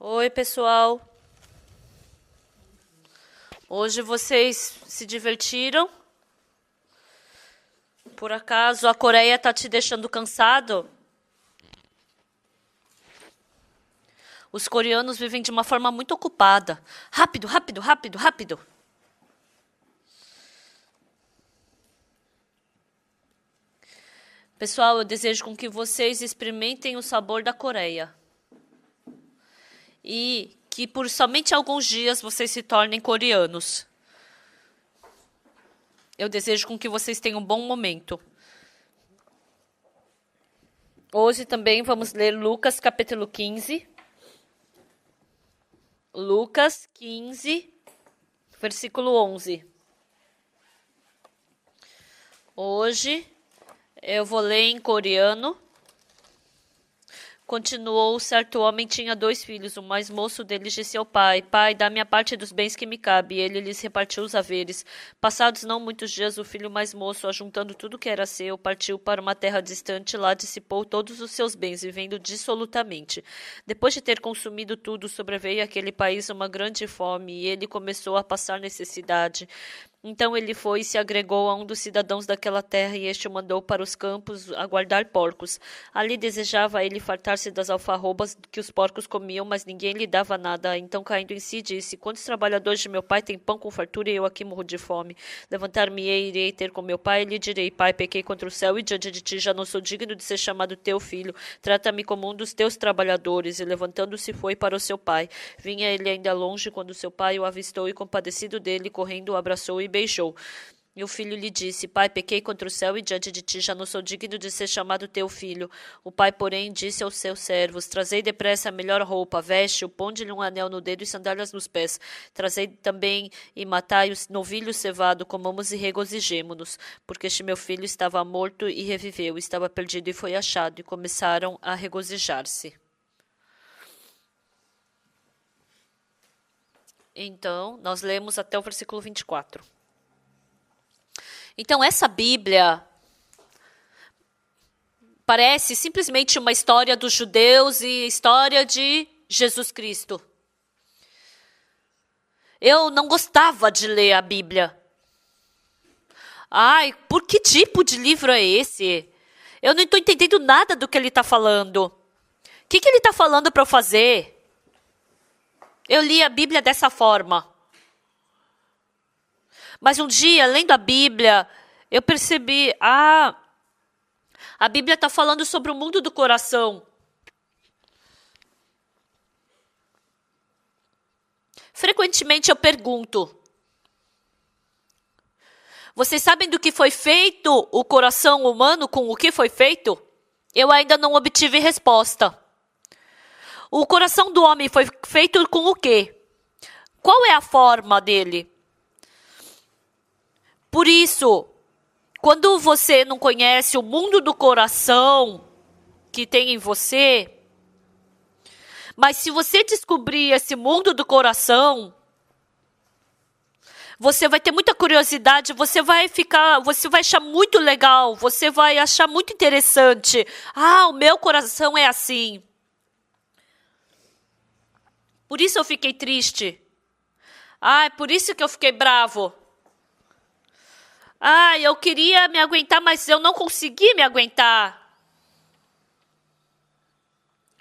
Oi, pessoal. Hoje vocês se divertiram? Por acaso a Coreia tá te deixando cansado? Os coreanos vivem de uma forma muito ocupada. Rápido, rápido, rápido, rápido. Pessoal, eu desejo com que vocês experimentem o sabor da Coreia. E que por somente alguns dias vocês se tornem coreanos. Eu desejo com que vocês tenham um bom momento. Hoje também vamos ler Lucas capítulo 15. Lucas 15, versículo 11. Hoje eu vou ler em coreano. Continuou, certo homem tinha 2 filhos. O mais moço deles disse ao pai: Pai, dá-me a parte dos bens que me cabe. E ele lhes repartiu os haveres. Passados não muitos dias, o filho mais moço, ajuntando tudo que era seu, partiu para uma terra distante. Lá dissipou todos os seus bens, vivendo dissolutamente. Depois de ter consumido tudo, sobreveio àquele país uma grande fome, e ele começou a passar necessidade. Então ele foi e se agregou a um dos cidadãos daquela terra, e este o mandou para os campos a guardar porcos. Ali desejava ele fartar-se das alfarrobas que os porcos comiam, mas ninguém lhe dava nada. Então, caindo em si, disse: Quantos trabalhadores de meu pai têm pão com fartura, e eu aqui morro de fome? Levantar-me-ei, irei ter com meu pai, e lhe direi: Pai, pequei contra o céu e diante de ti, já não sou digno de ser chamado teu filho. Trata-me como um dos teus trabalhadores. E levantando-se foi para o seu pai. Vinha ele ainda longe quando seu pai o avistou, e compadecido dele, correndo, o abraçou e beijou. E o filho lhe disse: Pai, pequei contra o céu e diante de ti, já não sou digno de ser chamado teu filho. O pai, porém, disse aos seus servos: Trazei depressa a melhor roupa, veste-o, ponde-lhe um anel no dedo e sandálias nos pés. Trazei também e matai o novilho cevado, comamos e regozijemo-nos. Porque este meu filho estava morto e reviveu, estava perdido e foi achado. E começaram a regozijar-se. Então, nós lemos até o versículo 24. Então, essa Bíblia parece simplesmente uma história dos judeus e história de Jesus Cristo. Eu não gostava de ler a Bíblia. Ai, por que tipo de livro é esse? Eu não estou entendendo nada do que ele está falando. O que ele está falando para eu fazer? Eu li a Bíblia dessa forma. Mas um dia, lendo a Bíblia, eu percebi, a Bíblia está falando sobre o mundo do coração. Frequentemente eu pergunto, vocês sabem do que foi feito o coração humano com o que foi feito? Eu ainda não obtive resposta. O coração do homem foi feito com o quê? Qual é a forma dele? Por isso, quando você não conhece o mundo do coração que tem em você, mas se você descobrir esse mundo do coração, você vai ter muita curiosidade, você vai achar muito legal, você vai achar muito interessante. O meu coração é assim. Por isso eu fiquei triste. Por isso que eu fiquei bravo. Eu queria me aguentar, mas eu não consegui me aguentar.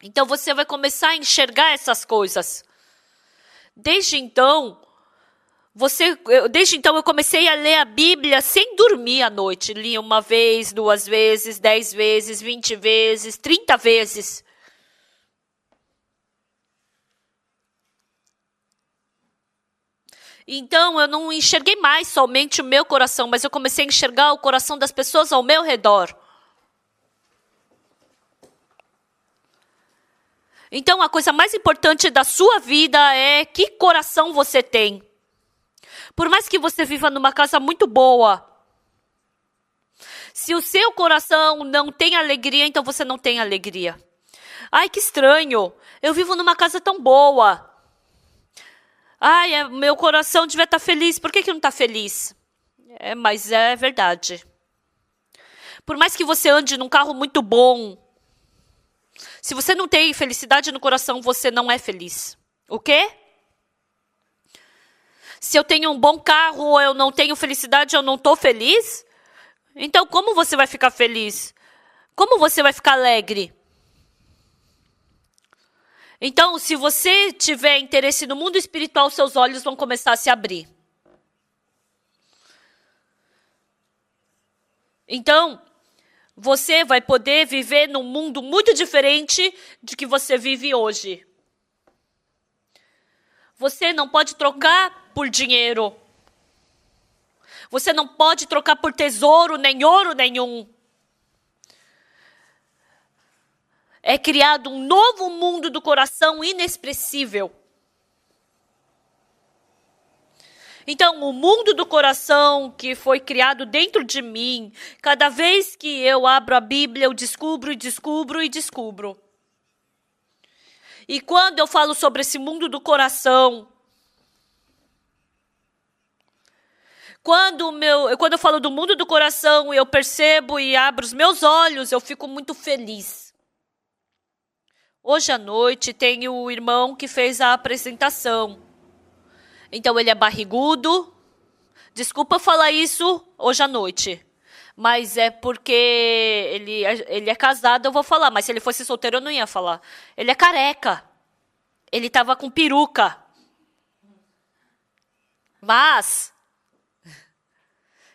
Então você vai começar a enxergar essas coisas. Desde então eu comecei a ler a Bíblia sem dormir à noite. Li 1 vez, 2 vezes, 10 vezes, 20 vezes, 30 vezes. Então, eu não enxerguei mais somente o meu coração, mas eu comecei a enxergar o coração das pessoas ao meu redor. Então, a coisa mais importante da sua vida é que coração você tem. Por mais que você viva numa casa muito boa, se o seu coração não tem alegria, então você não tem alegria. Que estranho, eu vivo numa casa tão boa. Meu coração devia estar feliz. Por que não está feliz? Mas é verdade. Por mais que você ande num carro muito bom, Se você não tem felicidade no coração, você não é feliz. O quê? Se eu tenho um bom carro ou eu não tenho felicidade, eu não estou feliz? Então, como você vai ficar feliz? Como você vai ficar alegre? Então, se você tiver interesse no mundo espiritual, seus olhos vão começar a se abrir. Então, você vai poder viver num mundo muito diferente de que você vive hoje. Você não pode trocar por dinheiro. Você não pode trocar por tesouro, nem ouro nenhum. É criado um novo mundo do coração inexpressível. Então, o mundo do coração que foi criado dentro de mim, cada vez que eu abro a Bíblia, eu descubro e descubro e descubro. E quando eu falo sobre esse mundo do coração, quando eu falo do mundo do coração, eu percebo e abro os meus olhos, eu fico muito feliz. Hoje à noite tem o irmão que fez a apresentação. Então ele é barrigudo. Desculpa falar isso hoje à noite. Mas é porque ele é casado, eu vou falar. Mas se ele fosse solteiro, eu não ia falar. Ele é careca. Ele estava com peruca. Mas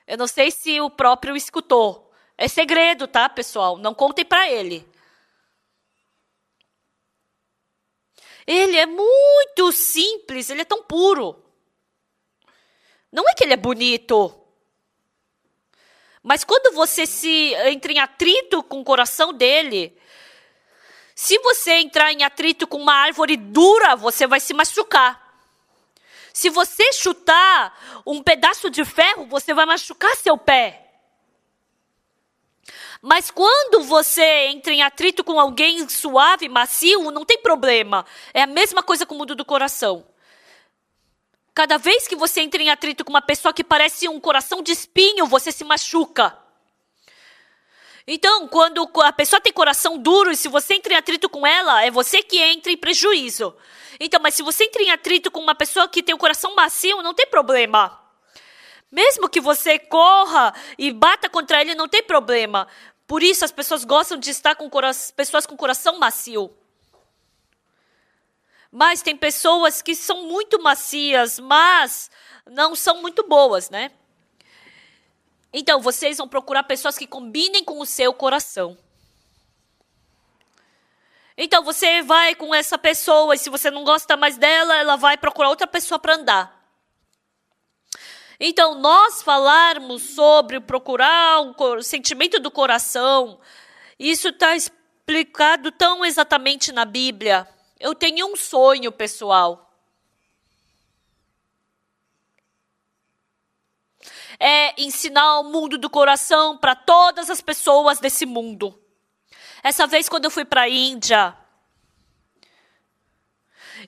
eu não sei se o próprio escutou. É segredo, tá, pessoal? Não contem para ele. Ele é muito simples, ele é tão puro. Não é que ele é bonito. Mas quando você entra em atrito com o coração dele, se você entrar em atrito com uma árvore dura, você vai se machucar. Se você chutar um pedaço de ferro, você vai machucar seu pé. Mas quando você entra em atrito com alguém suave, macio, não tem problema. É a mesma coisa com o mundo do coração. Cada vez que você entra em atrito com uma pessoa que parece um coração de espinho, você se machuca. Então, quando a pessoa tem coração duro, e se você entra em atrito com ela, é você que entra em prejuízo. Então, mas se você entra em atrito com uma pessoa que tem o coração macio, não tem problema. Mesmo que você corra e bata contra ele, não tem problema. Por isso, as pessoas gostam de estar com pessoas com coração macio. Mas tem pessoas que são muito macias, mas não são muito boas, né? Então, vocês vão procurar pessoas que combinem com o seu coração. Então, você vai com essa pessoa, e se você não gosta mais dela, ela vai procurar outra pessoa para andar. Então, nós falarmos sobre procurar o sentimento do coração, isso está explicado tão exatamente na Bíblia. Eu tenho um sonho, pessoal. É ensinar o mundo do coração para todas as pessoas desse mundo. Essa vez, quando eu fui para a Índia,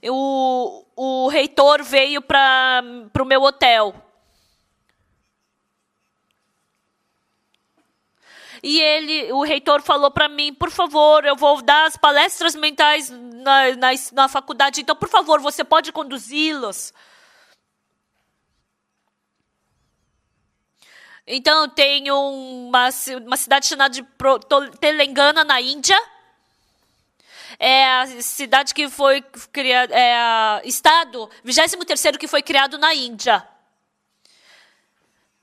o reitor veio para o meu hotel. E o reitor falou para mim, por favor, eu vou dar as palestras mentais na faculdade, então, por favor, você pode conduzi-los. Então, tem uma cidade chamada de Telangana, na Índia. É a cidade que foi criada, é o estado 23º que foi criado na Índia.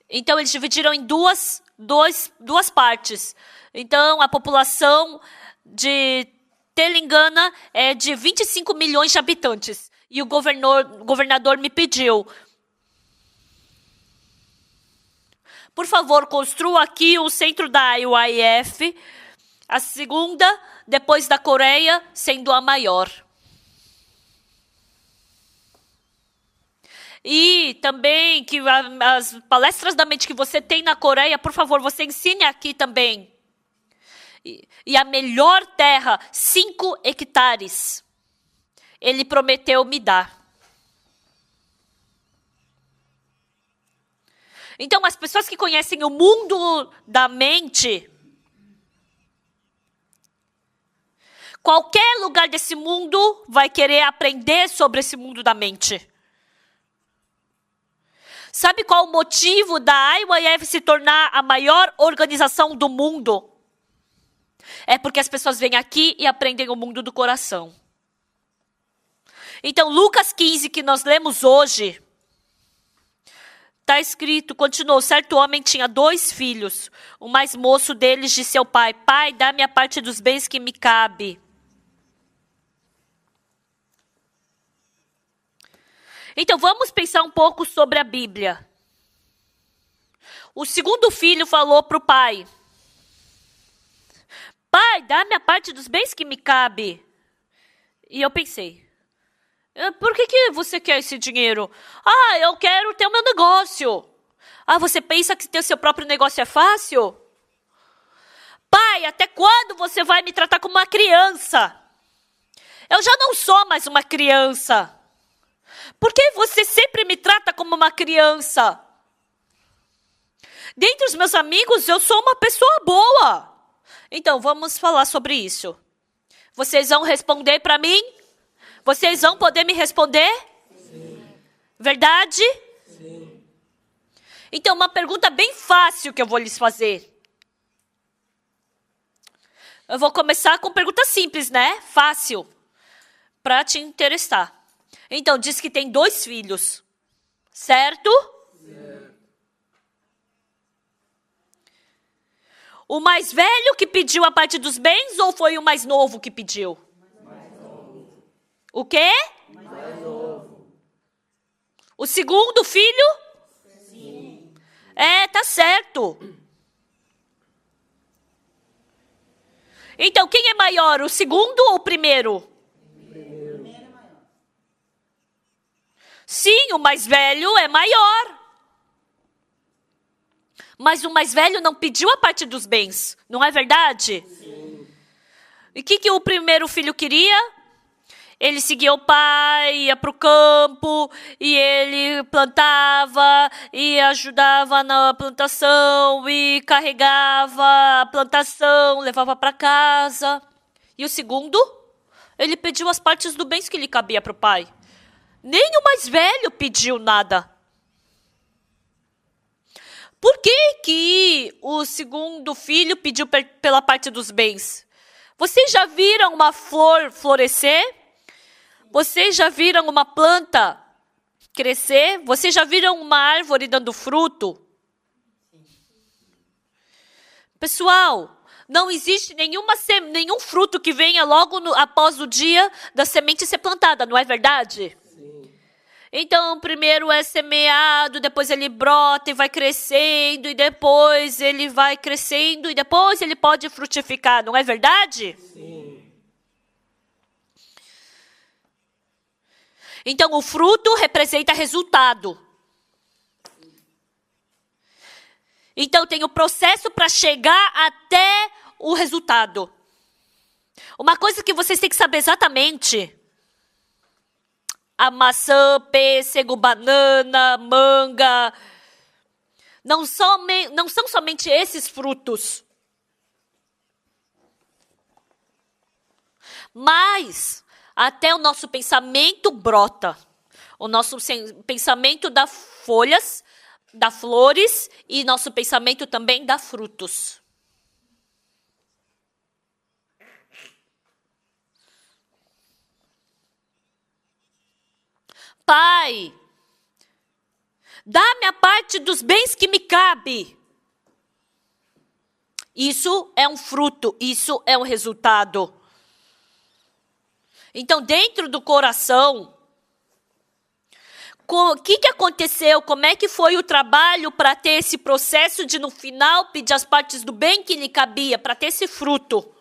Então, eles dividiram em duas partes. Então, a população de Telangana é de 25 milhões de habitantes. E o governador me pediu, por favor, construa aqui o centro da IYF, a segunda, depois da Coreia, sendo a maior. E também que as palestras da mente que você tem na Coreia, por favor, você ensine aqui também. E a melhor terra, 5 hectares. Ele prometeu me dar. Então, as pessoas que conhecem o mundo da mente, Qualquer lugar desse mundo vai querer aprender sobre esse mundo da mente. Sabe qual o motivo da IYF se tornar a maior organização do mundo? É porque as pessoas vêm aqui e aprendem o mundo do coração. Então, Lucas 15, que nós lemos hoje, está escrito, continuou, certo homem tinha 2 filhos. O mais moço deles disse ao pai, pai, dá-me a parte dos bens que me cabe. Então, vamos pensar um pouco sobre a Bíblia. O segundo filho falou para o pai, pai, dá-me a parte dos bens que me cabe. E eu pensei, por que você quer esse dinheiro? Ah, eu quero ter o meu negócio. Ah, você pensa que ter o seu próprio negócio é fácil? Pai, até quando você vai me tratar como uma criança? Eu já não sou mais uma criança. Por que você sempre me trata como uma criança? Dentre os meus amigos, eu sou uma pessoa boa. Então, vamos falar sobre isso. Vocês vão responder para mim? Vocês vão poder me responder? Sim. Verdade? Sim. Então, uma pergunta bem fácil que eu vou lhes fazer. Eu vou começar com pergunta simples, né? Fácil. Para te interessar. Então, diz que tem 2 filhos. Certo? Certo. O mais velho que pediu a parte dos bens ou foi o mais novo que pediu? Mais novo. O quê? Mais novo. O segundo filho? Sim. Tá certo. Então, quem é maior, o segundo ou o primeiro? Sim, o mais velho é maior. Mas o mais velho não pediu a parte dos bens, não é verdade? Sim. E o que o primeiro filho queria? Ele seguia o pai, ia para o campo, e ele plantava, e ajudava na plantação, e carregava a plantação, levava para casa. E o segundo? Ele pediu as partes dos bens que lhe cabia para o pai. Nem o mais velho pediu nada. Por que o segundo filho pediu pela parte dos bens? Vocês já viram uma flor florescer? Vocês já viram uma planta crescer? Vocês já viram uma árvore dando fruto? Pessoal, não existe nenhum fruto que venha logo após o dia da semente ser plantada, não é verdade? Então, primeiro é semeado, depois ele brota e vai crescendo, e depois ele vai crescendo, e depois ele pode frutificar, não é verdade? Sim. Então, o fruto representa resultado. Então, tem o processo para chegar até o resultado. Uma coisa que vocês têm que saber exatamente... A maçã, pêssego, banana, manga. Não são somente esses frutos. Mas até o nosso pensamento brota. O nosso pensamento dá folhas, dá flores e nosso pensamento também dá frutos. Pai, dá-me a parte dos bens que me cabe. Isso é um fruto, isso é um resultado. Então, dentro do coração, o que aconteceu? Como é que foi o trabalho para ter esse processo de, no final, pedir as partes do bem que lhe cabia, para ter esse fruto?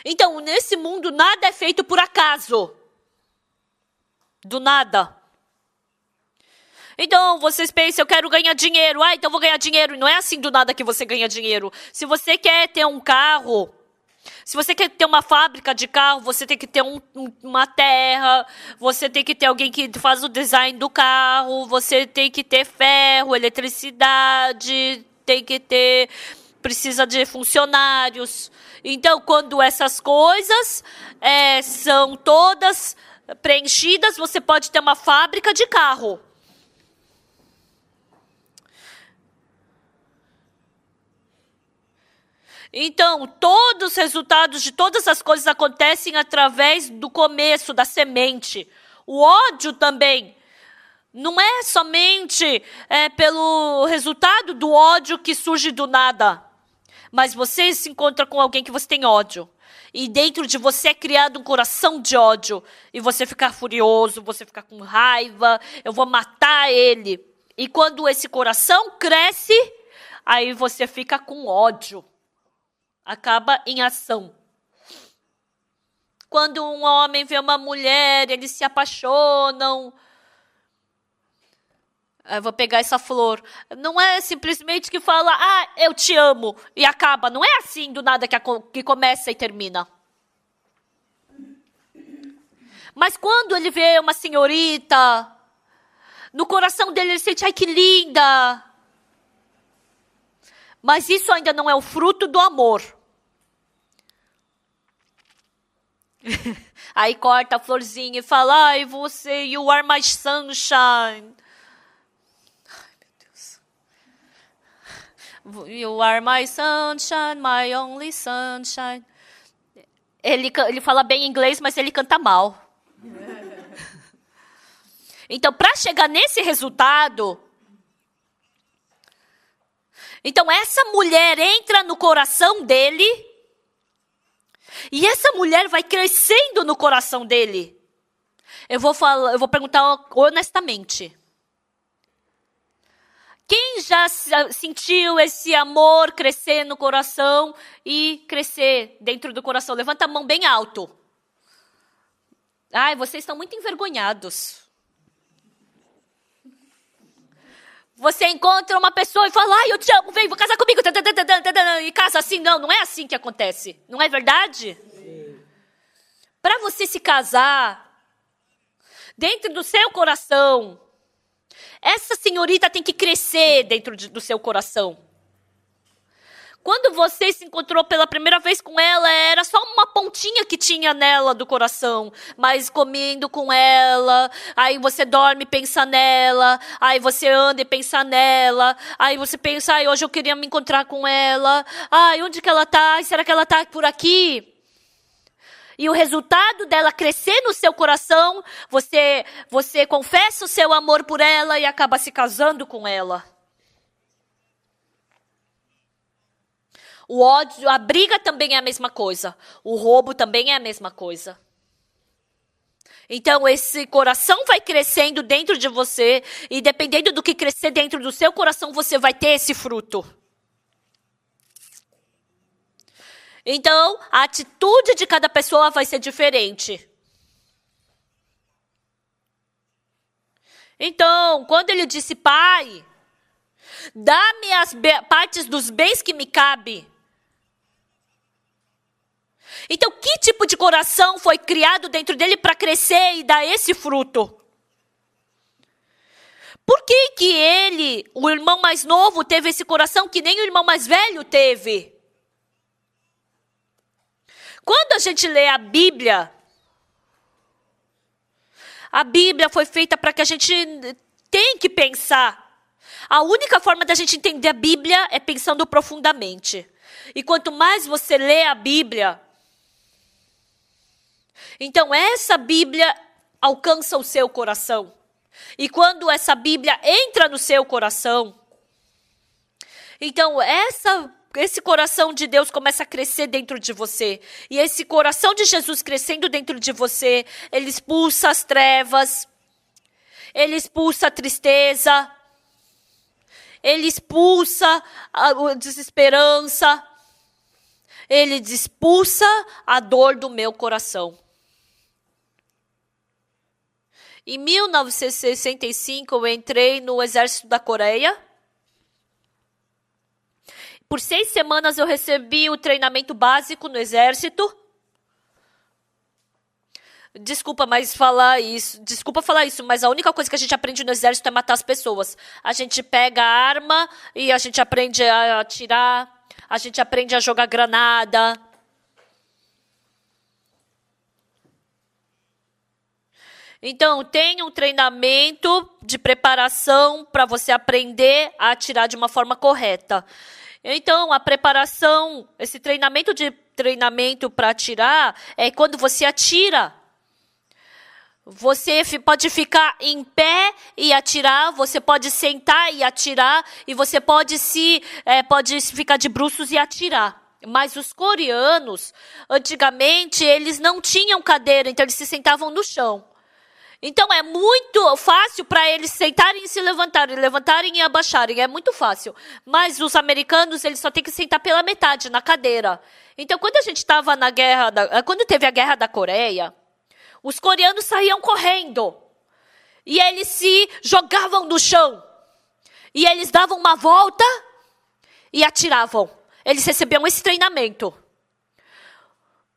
Então, nesse mundo, nada é feito por acaso. Do nada. Então, vocês pensam, eu quero ganhar dinheiro. Ah, então vou ganhar dinheiro. E não é assim do nada que você ganha dinheiro. Se você quer ter um carro, se você quer ter uma fábrica de carro, você tem que ter uma terra, você tem que ter alguém que faz o design do carro, você tem que ter ferro, eletricidade, tem que ter precisa de funcionários. Então, quando essas coisas são todas preenchidas, você pode ter uma fábrica de carro. Então, todos os resultados de todas as coisas acontecem através do começo, da semente. O ódio também não é somente pelo resultado do ódio que surge do nada. Mas você se encontra com alguém que você tem ódio. E dentro de você é criado um coração de ódio. E você fica furioso, você fica com raiva, eu vou matar ele. E quando esse coração cresce, aí você fica com ódio. Acaba em ação. Quando um homem vê uma mulher, eles se apaixonam. Eu vou pegar essa flor. Não é simplesmente que fala, eu te amo, e acaba. Não é assim do nada que começa e termina. Mas quando ele vê uma senhorita, no coração dele ele sente, ai que linda. Mas isso ainda não é o fruto do amor. Aí corta a florzinha e fala, ai você, you are my sunshine. You are my sunshine, my only sunshine. Ele fala bem inglês, mas ele canta mal. Então, para chegar nesse resultado, então essa mulher entra no coração dele, e essa mulher vai crescendo no coração dele. Eu vou perguntar honestamente. Quem já sentiu esse amor crescer no coração e crescer dentro do coração? Levanta a mão bem alto. Ai, vocês estão muito envergonhados. Você encontra uma pessoa e fala, ai, eu te amo, vem, vou casar comigo. E casa assim, não é assim que acontece. Não é verdade? Para você se casar, dentro do seu coração, essa senhorita tem que crescer dentro do seu coração. Quando você se encontrou pela primeira vez com ela, era só uma pontinha que tinha nela do coração. Mas comendo com ela, aí você dorme e pensa nela, aí você anda e pensa nela, aí você pensa, ai, hoje eu queria me encontrar com ela, ai, onde que ela tá? Ai, será que ela tá por aqui? E o resultado dela crescer no seu coração, você confessa o seu amor por ela e acaba se casando com ela. O ódio, a briga também é a mesma coisa. O roubo também é a mesma coisa. Então, esse coração vai crescendo dentro de você e dependendo do que crescer dentro do seu coração, você vai ter esse fruto. Então, a atitude de cada pessoa vai ser diferente. Então, quando ele disse, pai, dá-me as partes dos bens que me cabem. Então, que tipo de coração foi criado dentro dele para crescer e dar esse fruto? Por que ele, o irmão mais novo, teve esse coração que nem o irmão mais velho teve? Quando a gente lê a Bíblia foi feita para que a gente tem que pensar. A única forma da gente entender a Bíblia é pensando profundamente. E quanto mais você lê a Bíblia, então essa Bíblia alcança o seu coração. E quando essa Bíblia entra no seu coração, então esse coração de Deus começa a crescer dentro de você. E esse coração de Jesus crescendo dentro de você, ele expulsa as trevas, ele expulsa a tristeza, ele expulsa a desesperança, ele expulsa a dor do meu coração. Em 1965, eu entrei no exército da Coreia. Por 6 semanas eu recebi o treinamento básico no exército. Desculpa falar isso, mas a única coisa que a gente aprende no exército é matar as pessoas. A gente pega a arma e a gente aprende a atirar. a gente aprende a jogar granada. Então, tem um treinamento de preparação para você aprender a atirar de uma forma correta. Então, a preparação, esse treinamento para atirar é quando você atira. Você pode ficar em pé e atirar, você pode sentar e atirar, e você pode ficar de bruços e atirar. Mas os coreanos, antigamente, eles não tinham cadeira, então eles se sentavam no chão. Então, é muito fácil para eles sentarem e se levantarem e abaixarem. É muito fácil. Mas os americanos, eles só têm que sentar pela metade, na cadeira. Então, quando a gente estava quando teve a Guerra da Coreia, os coreanos saíam correndo. E eles se jogavam no chão. E eles davam uma volta e atiravam. Eles recebiam esse treinamento.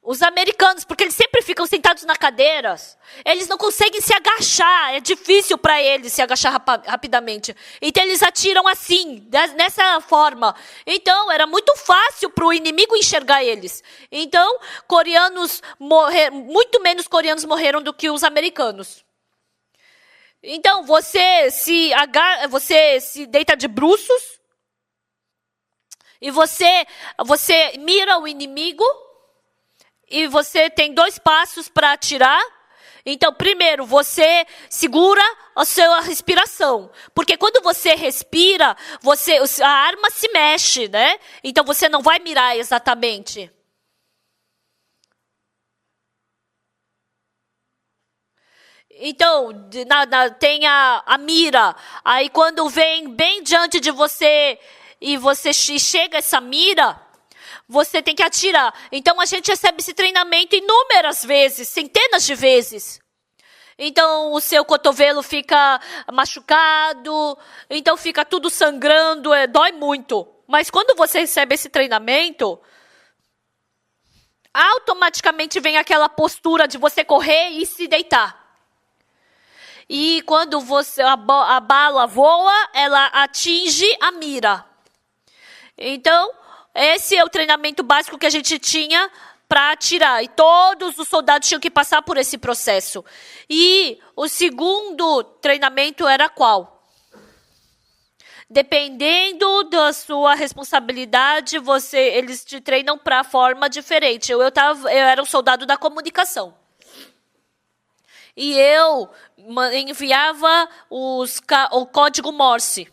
Os americanos, porque eles sempre ficam sentados na cadeira, eles não conseguem se agachar. É difícil para eles se agachar rapidamente. Então, eles atiram assim, nessa forma. Então, era muito fácil para o inimigo enxergar eles. Então, muito menos coreanos morreram do que os americanos. Então, você se deita de bruços e você mira o inimigo. E você tem 2 passos para atirar. Então, primeiro, você segura a sua respiração. Porque quando você respira, a arma se mexe, né? Então, você não vai mirar exatamente. Então, tem a mira. Aí, quando vem bem diante de você e você chega essa mira, você tem que atirar. Então, a gente recebe esse treinamento inúmeras vezes, centenas de vezes. Então, o seu cotovelo fica machucado, então fica tudo sangrando, dói muito. Mas quando você recebe esse treinamento, automaticamente vem aquela postura de você correr e se deitar. E quando a bala voa, ela atinge a mira. Então, esse é o treinamento básico que a gente tinha para atirar. E todos os soldados tinham que passar por esse processo. E o segundo treinamento era qual? Dependendo da sua responsabilidade, eles te treinam para forma diferente. Eu era um soldado da comunicação. E eu enviava o código Morse.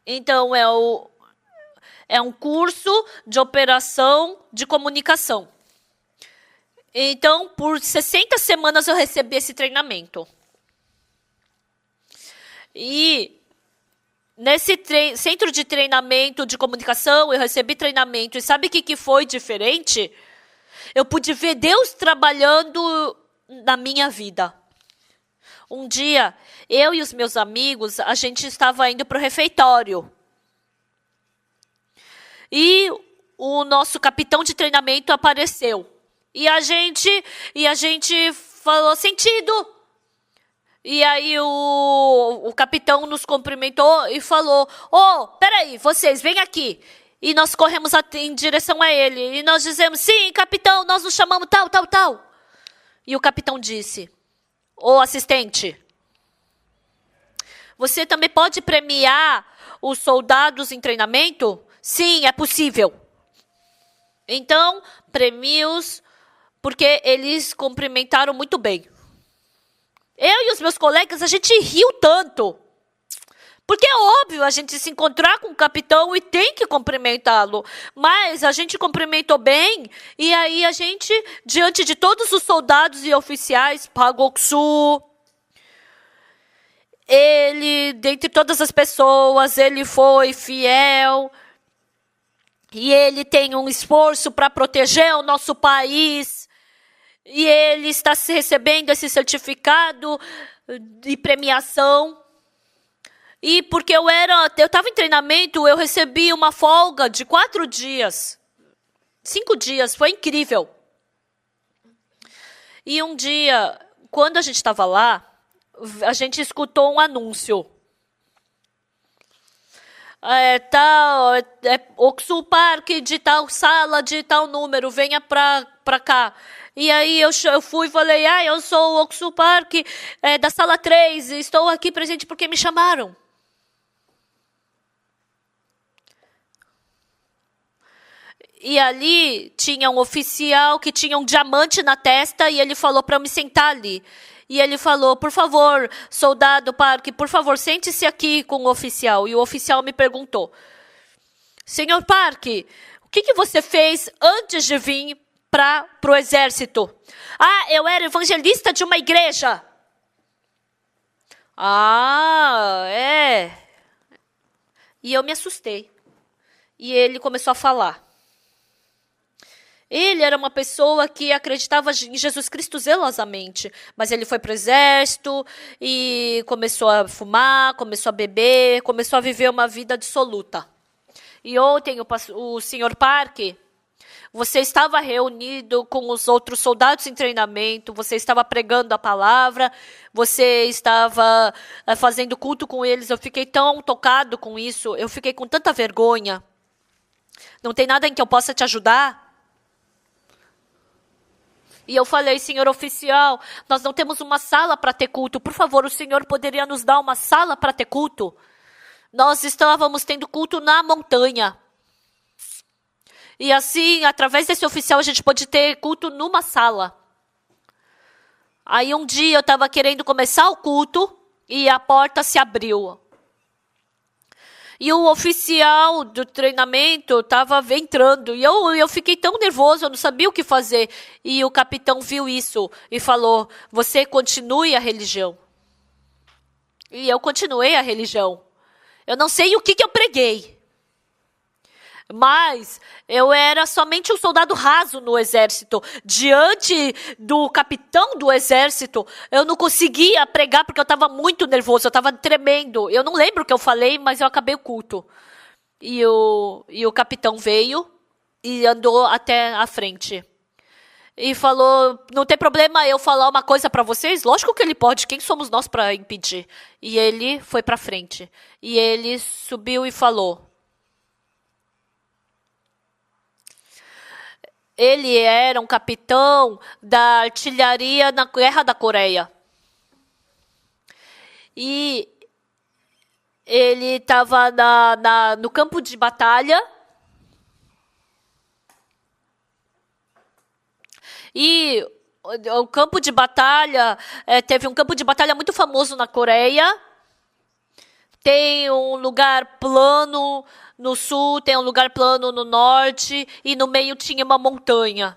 Então, é um curso de operação de comunicação. Então, por 60 semanas eu recebi esse treinamento. E nesse centro de treinamento de comunicação, eu recebi treinamento. E sabe o que foi diferente? Eu pude ver Deus trabalhando na minha vida. Um dia, eu e os meus amigos, a gente estava indo para o refeitório. E o nosso capitão de treinamento apareceu. E a gente falou, sentido. E aí o capitão nos cumprimentou e falou, peraí, vocês, vem aqui. E nós corremos em direção a ele. E nós dizemos, sim, capitão, nós nos chamamos tal. E o capitão disse, assistente, você também pode premiar os soldados em treinamento? Sim, é possível. Então, prêmios, porque eles cumprimentaram muito bem. Eu e os meus colegas, a gente riu tanto. Porque é óbvio a gente se encontrar com o capitão e tem que cumprimentá-lo. Mas a gente cumprimentou bem e aí a gente, diante de todos os soldados e oficiais, Pagoksu, ele, dentre todas as pessoas, ele foi fiel. E ele tem um esforço para proteger o nosso país. E ele está recebendo esse certificado de premiação. E porque eu estava em treinamento, eu recebi uma folga de 4 dias. 5 dias, foi incrível. E um dia, quando a gente estava lá, a gente escutou um anúncio. Oxu Park de tal sala, de tal número, venha pra cá. E aí eu fui e falei, eu sou o Oxu Park da sala 3, estou aqui presente porque me chamaram. E ali tinha um oficial que tinha um diamante na testa e ele falou para eu me sentar ali. E ele falou, por favor, soldado Park, por favor, sente-se aqui com o oficial. E o oficial me perguntou, senhor Park, o que você fez antes de vir para o exército? Eu era evangelista de uma igreja. É. E eu me assustei. E ele começou a falar. Ele era uma pessoa que acreditava em Jesus Cristo zelosamente, mas ele foi para o exército e começou a fumar, começou a beber, começou a viver uma vida dissoluta. E ontem o senhor Park, você estava reunido com os outros soldados em treinamento, você estava pregando a palavra, você estava fazendo culto com eles. Eu fiquei tão tocado com isso, eu fiquei com tanta vergonha. Não tem nada em que eu possa te ajudar? E eu falei, senhor oficial, nós não temos uma sala para ter culto. Por favor, o senhor poderia nos dar uma sala para ter culto? Nós estávamos tendo culto na montanha. E assim, através desse oficial, a gente pôde ter culto numa sala. Aí um dia eu estava querendo começar o culto e a porta se abriu. E o oficial do treinamento estava entrando. E eu fiquei tão nervoso, eu não sabia o que fazer. E o capitão viu isso e falou, você continue a religião. E eu continuei a religião. Eu não sei o que eu preguei. Mas eu era somente um soldado raso no exército. Diante do capitão do exército, eu não conseguia pregar porque eu estava muito nervoso, eu estava tremendo. Eu não lembro o que eu falei, mas eu acabei o culto. E o capitão veio e andou até a frente. E falou, não tem problema eu falar uma coisa para vocês? Lógico que ele pode, quem somos nós para impedir? E ele foi para frente. E ele subiu e falou. Ele era um capitão da artilharia na Guerra da Coreia. E ele estava no campo de batalha. E o campo de batalha, teve um campo de batalha muito famoso na Coreia. Tem um lugar plano no sul, tem um lugar plano no norte, e no meio tinha uma montanha.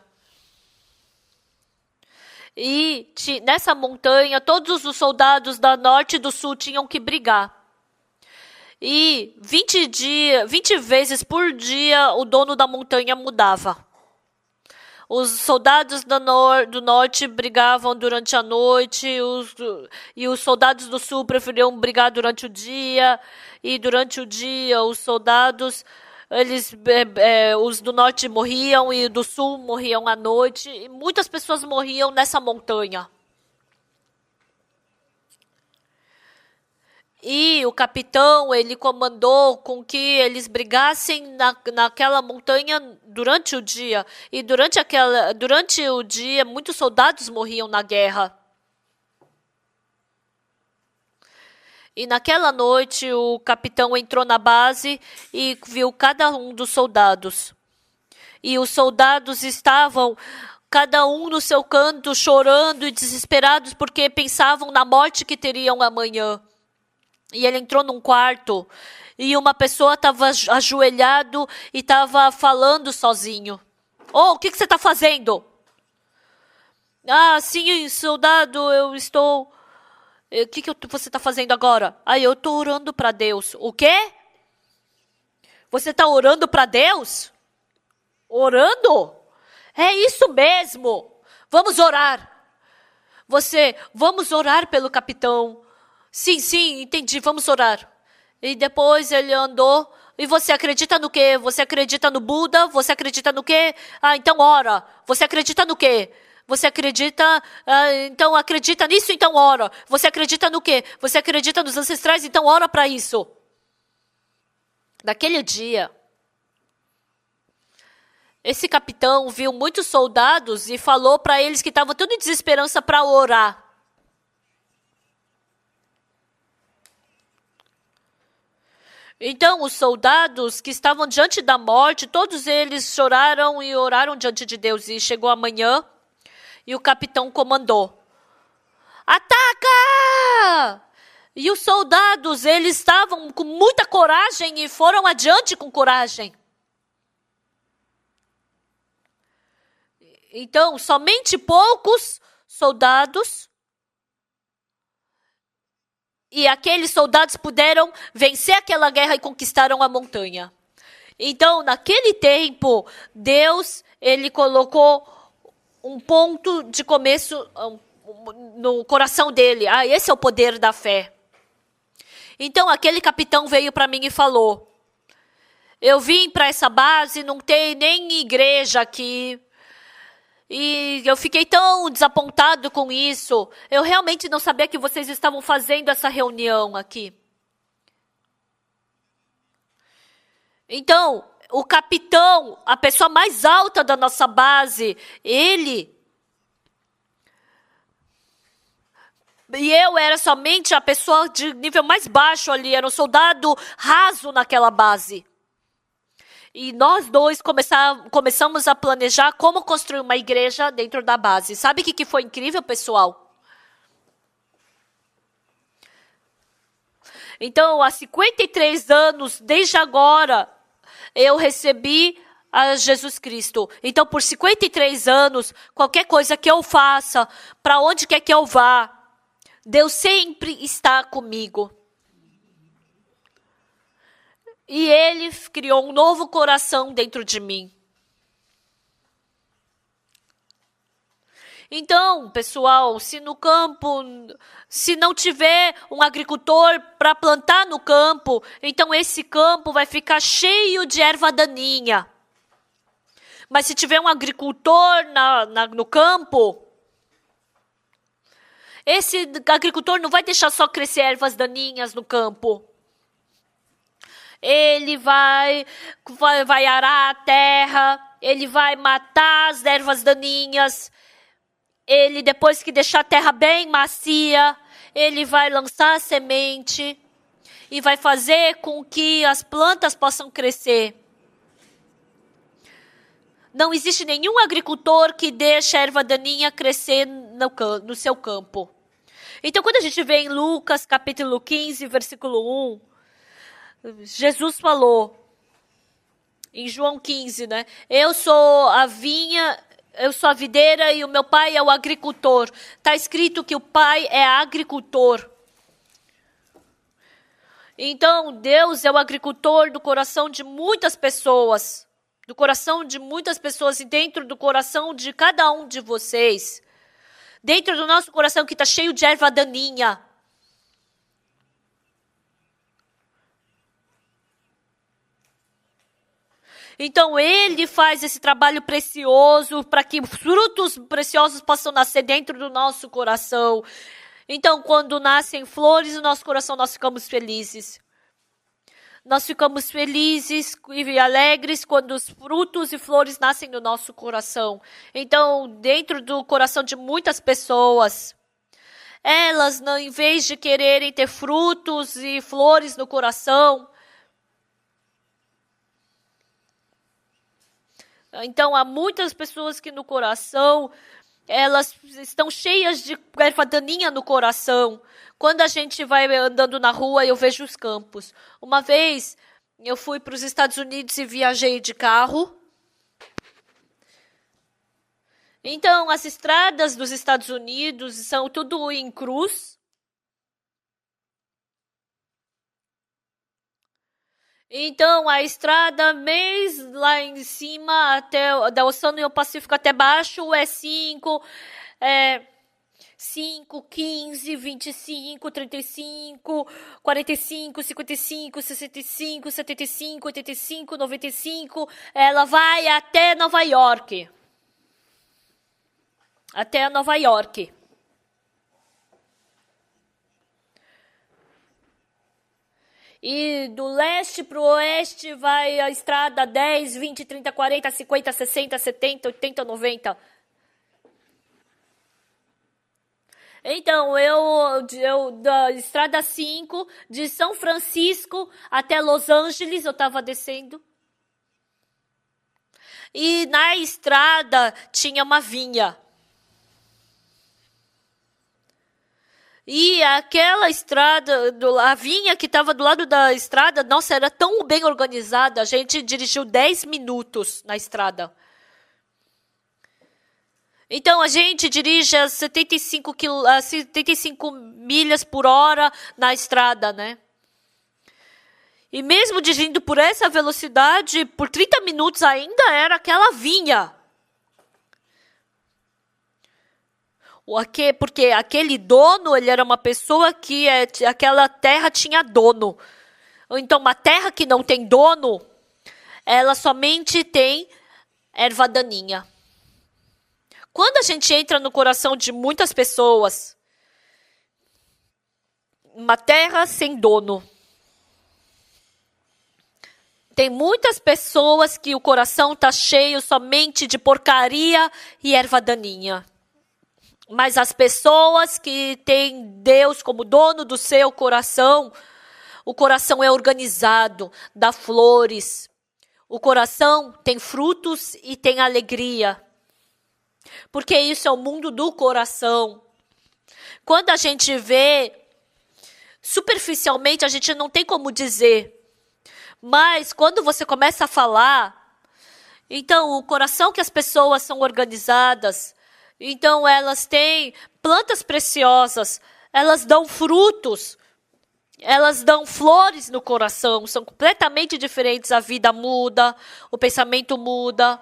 E nessa montanha, todos os soldados da norte e do sul tinham que brigar. E 20 vezes por dia, o dono da montanha mudava. Os soldados do norte brigavam durante a noite, e os soldados do sul preferiam brigar durante o dia. E durante o dia, os soldados, os do norte morriam e do sul morriam à noite. E muitas pessoas morriam nessa montanha. E o capitão, ele comandou com que eles brigassem naquela montanha durante o dia. E durante o dia, muitos soldados morriam na guerra. E naquela noite, o capitão entrou na base e viu cada um dos soldados. E os soldados estavam, cada um no seu canto, chorando e desesperados, porque pensavam na morte que teriam amanhã. E ele entrou num quarto e uma pessoa estava ajoelhado e estava falando sozinho. O que você está fazendo? Sim, soldado, eu estou... O que você está fazendo agora? Eu estou orando para Deus. O quê? Você está orando para Deus? Orando? É isso mesmo. Vamos orar. Vamos orar pelo capitão. Sim, entendi, vamos orar. E depois ele andou. E você acredita no quê? Você acredita no Buda? Você acredita no quê? Então ora. Você acredita no quê? Você acredita... então acredita nisso, então ora. Você acredita no quê? Você acredita nos ancestrais, então ora para isso. Naquele dia, esse capitão viu muitos soldados e falou para eles que estavam tudo em desesperança para orar. Então, os soldados que estavam diante da morte, todos eles choraram e oraram diante de Deus. E chegou a manhã e o capitão comandou: ataca! E os soldados, eles estavam com muita coragem e foram adiante com coragem. Então, somente poucos soldados, e aqueles soldados puderam vencer aquela guerra e conquistaram a montanha. Então, naquele tempo, Deus, ele colocou um ponto de começo no coração dele. Esse é o poder da fé. Então, aquele capitão veio para mim e falou: eu vim para essa base, não tem nem igreja aqui. E eu fiquei tão desapontado com isso. Eu realmente não sabia que vocês estavam fazendo essa reunião aqui. Então, o capitão, a pessoa mais alta da nossa base, ele... E eu era somente a pessoa de nível mais baixo ali, era um soldado raso naquela base. E nós dois começamos a planejar como construir uma igreja dentro da base. Sabe o que foi incrível, pessoal? Então, há 53 anos, desde agora, eu recebi a Jesus Cristo. Então, por 53 anos, qualquer coisa que eu faça, para onde quer que eu vá, Deus sempre está comigo. E Ele criou um novo coração dentro de mim. Então, pessoal, se no campo, se não tiver um agricultor para plantar no campo, então esse campo vai ficar cheio de erva daninha. Mas se tiver um agricultor no campo, esse agricultor não vai deixar só crescer ervas daninhas no campo. Ele vai arar a terra, ele vai matar as ervas daninhas. Ele, depois que deixar a terra bem macia, ele vai lançar a semente e vai fazer com que as plantas possam crescer. Não existe nenhum agricultor que deixe a erva daninha crescer no seu campo. Então, quando a gente vê em Lucas, capítulo 15, versículo 1, Jesus falou, em João 15, né? Eu sou a vinha, eu sou a videira e o meu pai é o agricultor. Está escrito que o pai é agricultor. Então, Deus é o agricultor do coração de muitas pessoas. Do coração de muitas pessoas e dentro do coração de cada um de vocês. Dentro do nosso coração que está cheio de erva daninha. Então, Ele faz esse trabalho precioso para que frutos preciosos possam nascer dentro do nosso coração. Então, quando nascem flores no nosso coração, nós ficamos felizes. Nós ficamos felizes e alegres quando os frutos e flores nascem no nosso coração. Então, dentro do coração de muitas pessoas, elas, em vez de quererem ter frutos e flores no coração, então há muitas pessoas que no coração, elas estão cheias de erva daninha no coração. Quando a gente vai andando na rua, eu vejo os campos. Uma vez, eu fui para os Estados Unidos e viajei de carro. Então, as estradas dos Estados Unidos são tudo em cruz. Então, a estrada, mesmo lá em cima, da Oceano Pacífico até baixo, é 5, 15, 25, 35, 45, 55, 65, 75, 85, 95. Ela vai até Nova York. Até Nova York. E do leste para o oeste vai a estrada 10, 20, 30, 40, 50, 60, 70, 80, 90. Então, eu da estrada 5, de São Francisco até Los Angeles, eu estava descendo. E na estrada tinha uma vinha. E aquela estrada, a vinha que estava do lado da estrada, nossa, era tão bem organizada. A gente dirigiu 10 minutos na estrada. Então, a gente dirige a 75 milhas por hora na estrada, né? E mesmo dirigindo por essa velocidade, por 30 minutos ainda era aquela vinha. Porque aquele dono, ele era uma pessoa que aquela terra tinha dono. Então, uma terra que não tem dono, ela somente tem erva daninha. Quando a gente entra no coração de muitas pessoas, uma terra sem dono. Tem muitas pessoas que o coração está cheio somente de porcaria e erva daninha. Mas as pessoas que têm Deus como dono do seu coração, o coração é organizado, dá flores. O coração tem frutos e tem alegria. Porque isso é o mundo do coração. Quando a gente vê, superficialmente, a gente não tem como dizer. Mas quando você começa a falar, então o coração que as pessoas são organizadas, então elas têm plantas preciosas, elas dão frutos, elas dão flores no coração, são completamente diferentes, a vida muda, o pensamento muda,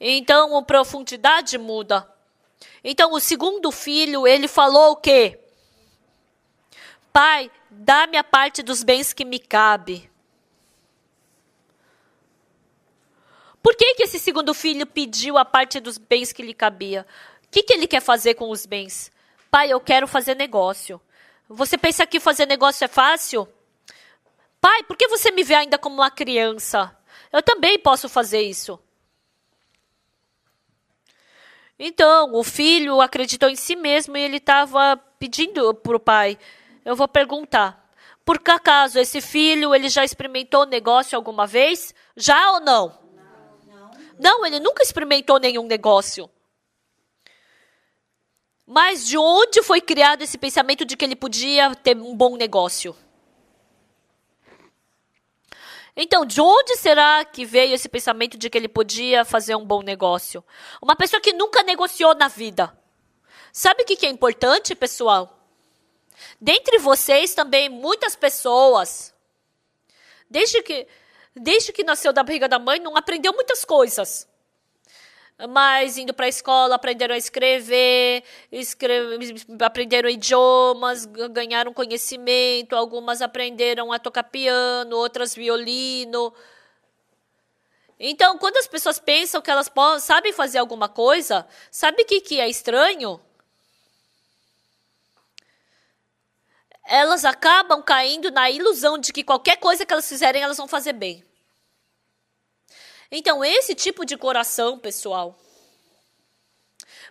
então a profundidade muda. Então o segundo filho, ele falou o quê? Pai, dá-me a parte dos bens que me cabe. Por que esse segundo filho pediu a parte dos bens que lhe cabia? O que ele quer fazer com os bens? Pai, eu quero fazer negócio. Você pensa que fazer negócio é fácil? Pai, por que você me vê ainda como uma criança? Eu também posso fazer isso. Então, o filho acreditou em si mesmo e ele estava pedindo para o pai. Eu vou perguntar. Por que acaso esse filho ele já experimentou negócio alguma vez? Já ou não? Não, ele nunca experimentou nenhum negócio. Mas de onde foi criado esse pensamento de que ele podia ter um bom negócio? Então, de onde será que veio esse pensamento de que ele podia fazer um bom negócio? Uma pessoa que nunca negociou na vida. Sabe o que é importante, pessoal? Dentre vocês também, muitas pessoas, desde que nasceu da barriga da mãe, não aprendeu muitas coisas. Mas indo para a escola, aprenderam a escrever, aprenderam idiomas, ganharam conhecimento. Algumas aprenderam a tocar piano, outras violino. Então, quando as pessoas pensam que elas sabem fazer alguma coisa, sabe o que é estranho? Elas acabam caindo na ilusão de que qualquer coisa que elas fizerem, elas vão fazer bem. Então, esse tipo de coração, pessoal,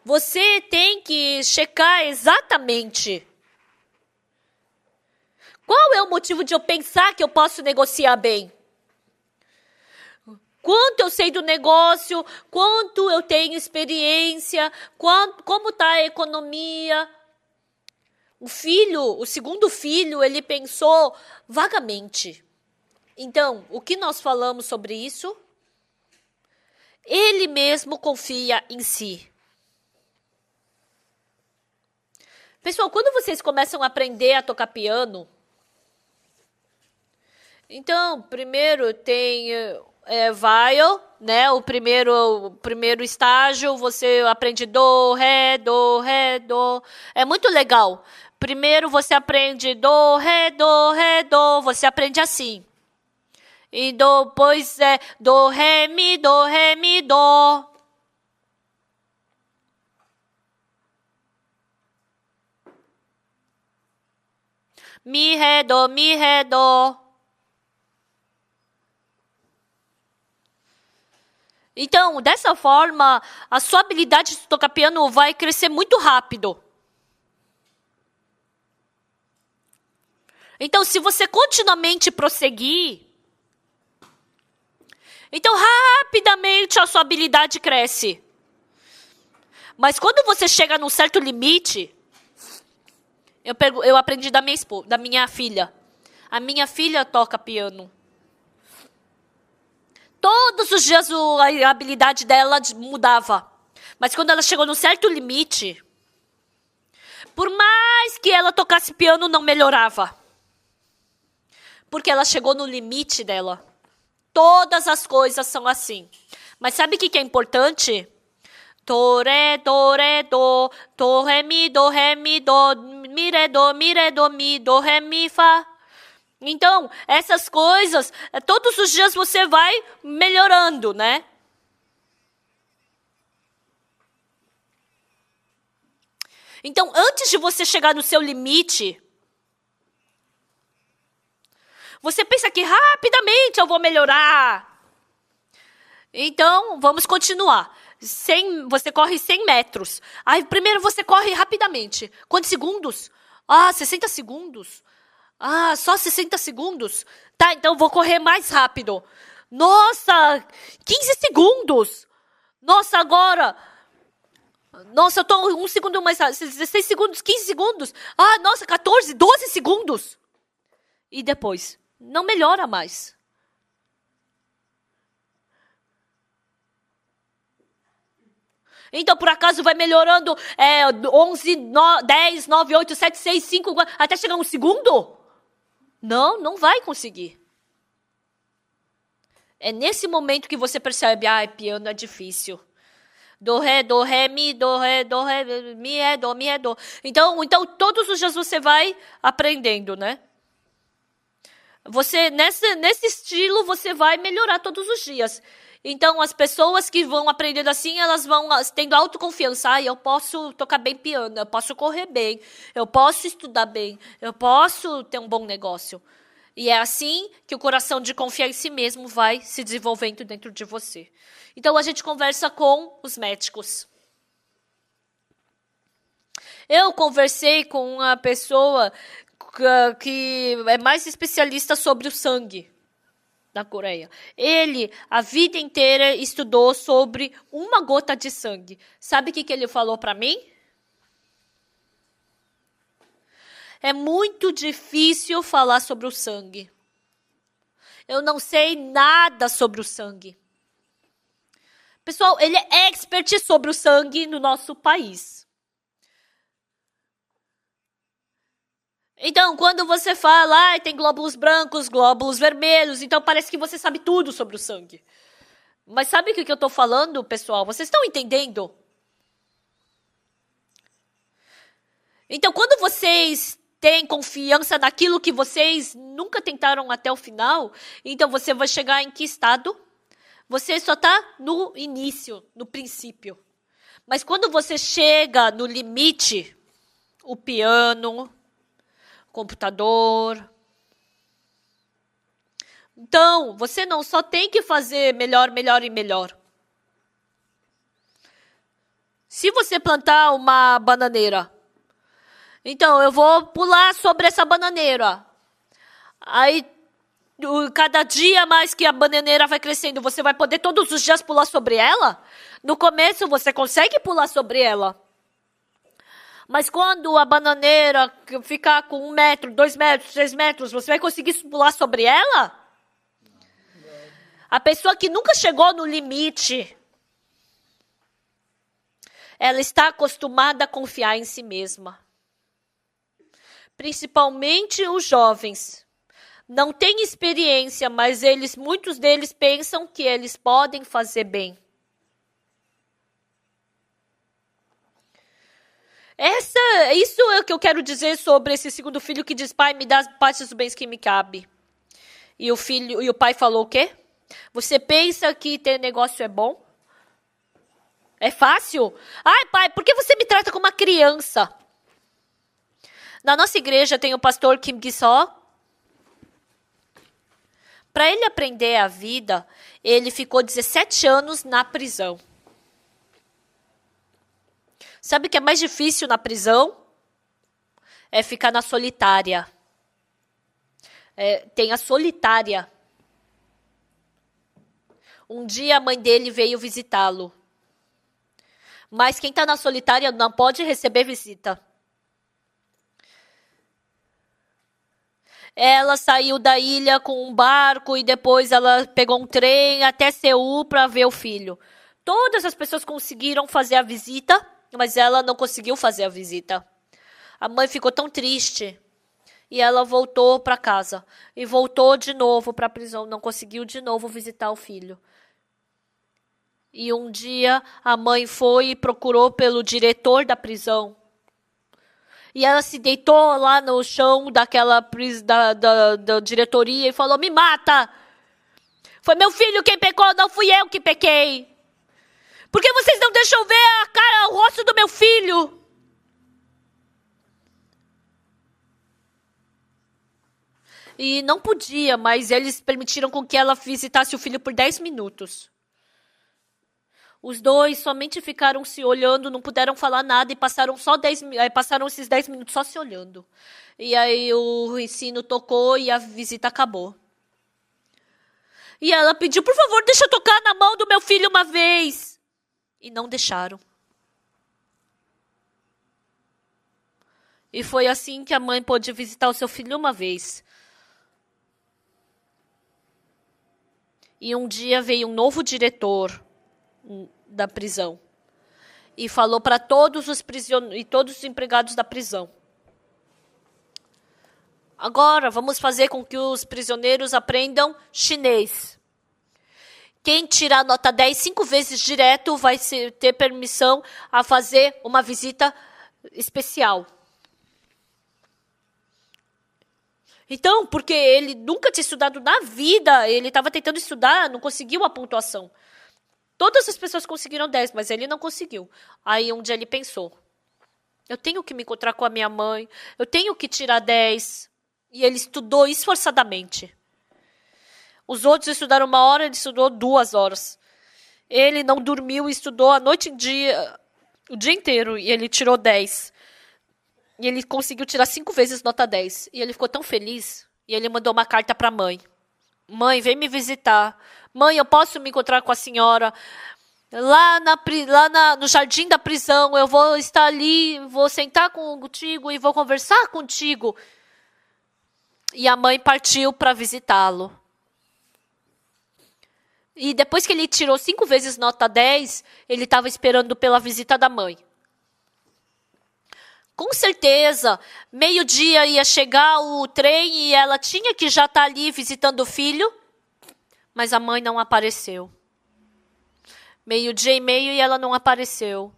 você tem que checar exatamente qual é o motivo de eu pensar que eu posso negociar bem. Quanto eu sei do negócio, quanto eu tenho experiência, como está a economia. O segundo filho, ele pensou vagamente. Então, o que nós falamos sobre isso? Ele mesmo confia em si. Pessoal, quando vocês começam a aprender a tocar piano, então, primeiro tem viol, né? O primeiro estágio, você aprende do, ré, do, ré, do. É muito legal. Primeiro você aprende do, ré, do, você aprende assim. E depois é do, ré, mi, do. Mi, ré, do, mi, ré, do. Então, dessa forma, a sua habilidade de tocar piano vai crescer muito rápido. Então, se você continuamente prosseguir, então rapidamente a sua habilidade cresce. Mas quando você chega num certo limite, eu aprendi da minha filha. A minha filha toca piano. Todos os dias a habilidade dela mudava. Mas quando ela chegou num certo limite, por mais que ela tocasse piano, não melhorava. Porque ela chegou no limite dela. Todas as coisas são assim. Mas sabe o que é importante? Do, ré, do, ré, mi, do, mi, ré, do, mi, do, ré, mi, fá. Então, essas coisas, todos os dias você vai melhorando, né? Então, antes de você chegar no seu limite, você pensa que rapidamente eu vou melhorar. Então, vamos continuar. Você corre 100 metros. Aí, primeiro você corre rapidamente. Quantos segundos? 60 segundos. Só 60 segundos? Tá, então vou correr mais rápido. Nossa, 15 segundos. Nossa, agora. Nossa, eu tô 1 segundo mais rápido. 16 segundos, 15 segundos. Nossa, 14, 12 segundos. E depois? Não melhora mais. Então, por acaso, vai melhorando 11, 10, 9, 8, 7, 6, 5, até chegar 1 segundo? Não vai conseguir. É nesse momento que você percebe, piano é difícil. Do, ré, mi, mi, ré, do, mi, ré, do. Então, todos os dias você vai aprendendo, né? Você, nesse estilo, você vai melhorar todos os dias. Então, as pessoas que vão aprendendo assim, elas vão tendo autoconfiança. Eu posso tocar bem piano, eu posso correr bem, eu posso estudar bem, eu posso ter um bom negócio. E é assim que o coração de confiar em si mesmo vai se desenvolvendo dentro de você. Então, a gente conversa com os médicos. Eu conversei com uma pessoa que é mais especialista sobre o sangue na Coreia. Ele, a vida inteira, estudou sobre uma gota de sangue. Sabe o que ele falou para mim? É muito difícil falar sobre o sangue. Eu não sei nada sobre o sangue. Pessoal, ele é expert sobre o sangue no nosso país. Então, quando você fala, tem glóbulos brancos, glóbulos vermelhos, então parece que você sabe tudo sobre o sangue. Mas sabe o que eu estou falando, pessoal? Vocês estão entendendo? Então, quando vocês têm confiança naquilo que vocês nunca tentaram até o final, então você vai chegar em que estado? Você só está no início, no princípio. Mas quando você chega no limite, o piano, computador. Então, você não só tem que fazer melhor, melhor e melhor. Se você plantar uma bananeira, então eu vou pular sobre essa bananeira. Aí, cada dia mais que a bananeira vai crescendo, você vai poder todos os dias pular sobre ela? No começo, você consegue pular sobre ela. Mas quando a bananeira ficar com 1 metro, 2 metros, 3 metros, você vai conseguir pular sobre ela? A pessoa que nunca chegou no limite, ela está acostumada a confiar em si mesma. Principalmente os jovens. Não têm experiência, mas muitos deles pensam que eles podem fazer bem. Isso é o que eu quero dizer sobre esse segundo filho que diz, pai, me dá as partes dos bens que me cabe. E o pai falou o quê? Você pensa que ter negócio é bom? É fácil? Ai, pai, por que você me trata como uma criança? Na nossa igreja tem o pastor Kim Gi-soo. para ele aprender a vida, ele ficou 17 anos na prisão. Sabe o que é mais difícil na prisão? É ficar na solitária. Tem a solitária. Um dia a mãe dele veio visitá-lo. Mas quem está na solitária não pode receber visita. Ela saiu da ilha com um barco e depois ela pegou um trem até Seul para ver o filho. Todas as pessoas conseguiram fazer a visita, mas ela não conseguiu fazer a visita. A mãe ficou tão triste e ela voltou para casa. E voltou de novo para a prisão, não conseguiu de novo visitar o filho. E um dia a mãe foi e procurou pelo diretor da prisão. E ela se deitou lá no chão da diretoria e falou: me mata! Foi meu filho quem pecou, não fui eu que pequei. Por que vocês não deixam ver a cara, o rosto do meu filho? E não podia, mas eles permitiram com que ela visitasse o filho por 10 minutos. Os dois somente ficaram se olhando, não puderam falar nada e passaram esses 10 minutos só se olhando. E aí o ensino tocou e a visita acabou. E ela pediu: por favor, deixa eu tocar na mão do meu filho uma vez. E não deixaram. E foi assim que a mãe pôde visitar o seu filho uma vez. E um dia veio um novo diretor da prisão e falou para todos os empregados da prisão: agora vamos fazer com que os prisioneiros aprendam chinês. Quem tirar nota 10 5 vezes direto vai ter permissão a fazer uma visita especial. Então, porque ele nunca tinha estudado na vida, ele estava tentando estudar, não conseguiu a pontuação. Todas as pessoas conseguiram 10, mas ele não conseguiu. Aí um dia ele pensou: eu tenho que me encontrar com a minha mãe, eu tenho que tirar 10. E ele estudou esforçadamente. Os outros estudaram 1 hora, ele estudou 2 horas. Ele não dormiu e estudou a noite o dia inteiro, e ele tirou 10. E ele conseguiu tirar 5 vezes nota 10. E ele ficou tão feliz, e ele mandou uma carta para a mãe: mãe, vem me visitar. Mãe, eu posso me encontrar com a senhora? Lá no jardim da prisão, eu vou estar ali, vou sentar contigo e vou conversar contigo. E a mãe partiu para visitá-lo. E depois que ele tirou 5 vezes nota 10, ele estava esperando pela visita da mãe. Com certeza, 12:00 ia chegar o trem e ela tinha que já estar ali visitando o filho. Mas a mãe não apareceu. 12:30 e ela não apareceu.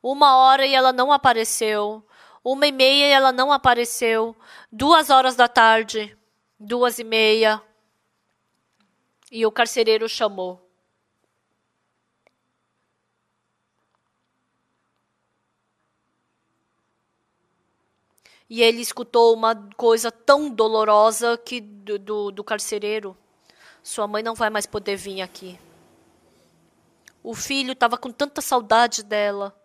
1 hora e ela não apareceu. 1:30 e ela não apareceu. 2 horas da tarde. 2:30. E o carcereiro chamou. E ele escutou uma coisa tão dolorosa que do carcereiro: sua mãe não vai mais poder vir aqui. O filho estava com tanta saudade dela.